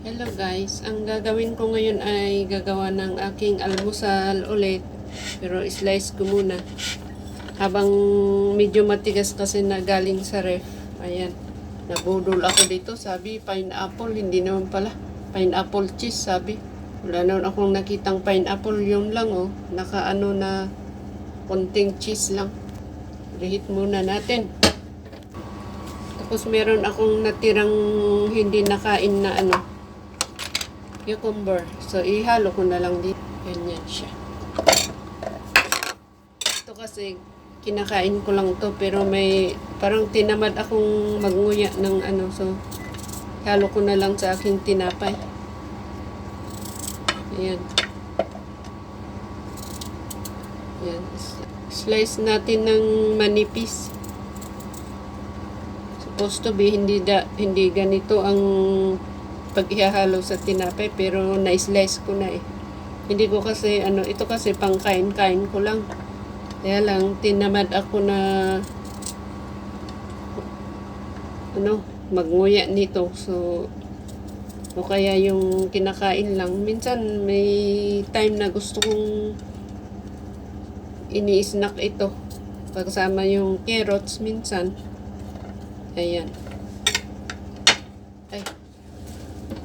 Hello guys, ang gagawin ko ngayon ay gagawa ng aking almusal ulit. Pero slice ko muna. Habang medyo matigas kasi na galing sa ref. Ayan, nabudol ako dito. Sabi pineapple, hindi naman pala. Pineapple cheese sabi. Wala naman akong nakitang pineapple, yun lang oh. Nakaano na konting cheese lang. Reheat muna natin. Tapos meron akong natirang hindi nakain na cucumber. So, ihalo ko na lang dito. Ganyan siya. Ito kasi, kinakain ko lang to pero may, parang tinamad akong magnguya ng So, ihalo ko na lang sa aking tinapay. Ayan. Ayan. Slice natin ng manipis. Supposed to be, hindi ganito ang pag-ihahalo sa tinapay, pero na-slice ko na eh. Hindi ko kasi, ito kasi pang kain-kain ko lang. Kaya lang, tinamad ako na, magnguya nito. So, o kaya yung kinakain lang. Minsan, may time na gusto kong ini-snack ito. Pagsama yung carrots minsan. Ayan. Ay.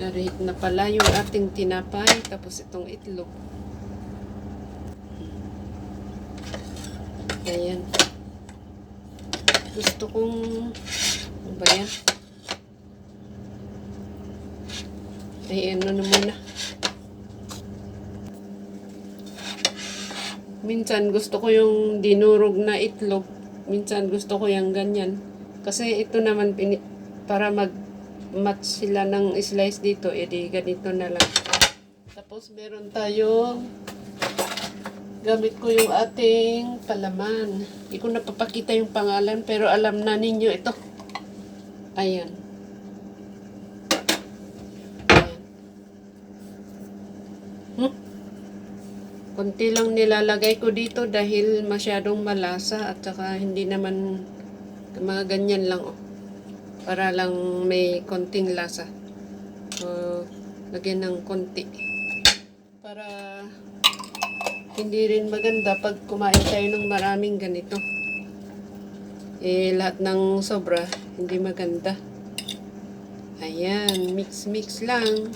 Narihit na pala yung ating tinapay. Tapos itong itlog. Ayan. Gusto kong... Ano ba yan? Ay, na muna. Minsan gusto ko yung dinurog na itlog. Minsan gusto ko yung ganyan. Kasi ito naman para match sila ng slice dito, edi ganito na lang. Tapos meron tayo, gamit ko yung ating palaman. Hindi ko napapakita yung pangalan pero alam na ninyo ito. Ayan. Konti lang nilalagay ko dito dahil masyadong malasa at saka hindi naman mga ganyan lang oh. Para lang may konting lasa. So, lagyan ng konti. Para hindi rin maganda pag kumain tayo ng maraming ganito. Lahat ng sobra, hindi maganda. Ayan, mix-mix lang.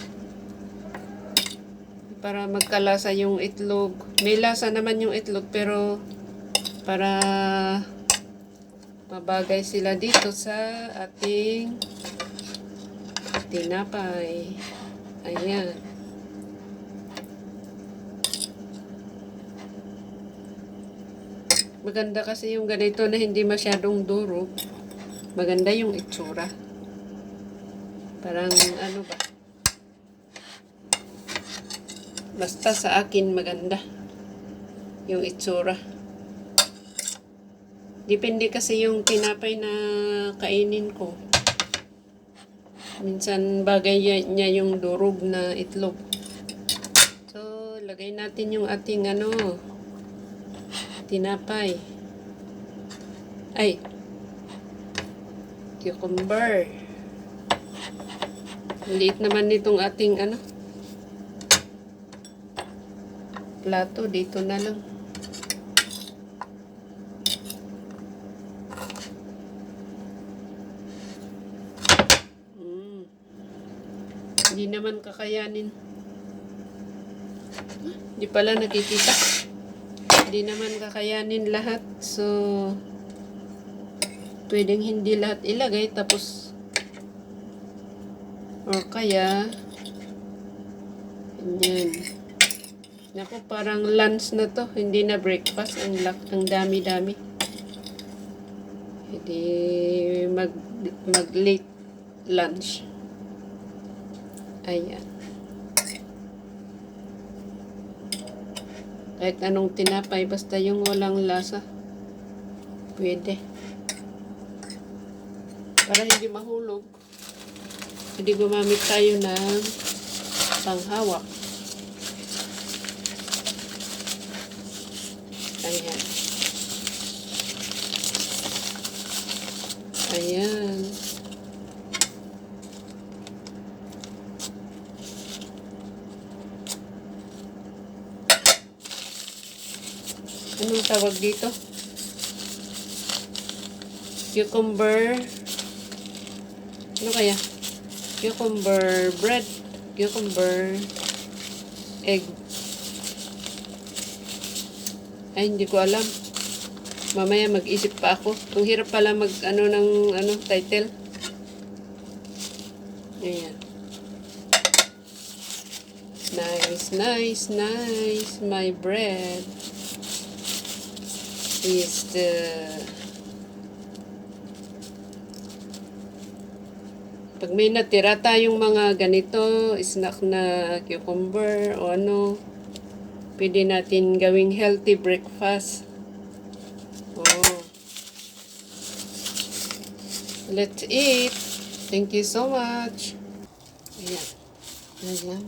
Para magkalasa yung itlog. May lasa naman yung itlog, pero para mabagay sila dito sa ating tinapay. Ayan. Maganda kasi yung ganito na hindi masyadong durog. Maganda yung itsura. Parang ba? Basta sa akin maganda yung itsura. Depende kasi yung tinapay na kainin ko. Minsan bagay niya yung durog na itlog. So, lagay natin yung ating tinapay. Ay, cucumber. Liit naman nitong ating plato. Dito na lang. Hindi naman kakayanin. Hindi pala nakikita. Hindi naman kakayanin lahat. So, pwedeng hindi lahat ilagay. Tapos, or kaya, ganyan. Naku, parang lunch na to. Hindi na breakfast. Ang dami-dami. Hindi mag-late lunch. Ayan. Kahit anong tinapay, basta yung walang lasa. Pwede. Para hindi mahulog, hindi gumamit tayo ng panghawak. Ayan. Ayan. Anong tawag dito? Cucumber. Ano kaya? Cucumber bread. Cucumber egg. Ay, hindi ko alam. Mamaya mag-isip pa ako. Ang hirap pala mag ng title. Ayan. Nice, nice, nice. My bread is the pag may natira tayong mga ganito, snack na cucumber o pwede natin gawing healthy breakfast. Oh. Let's eat. Thank you so much. Ayan. Ayan.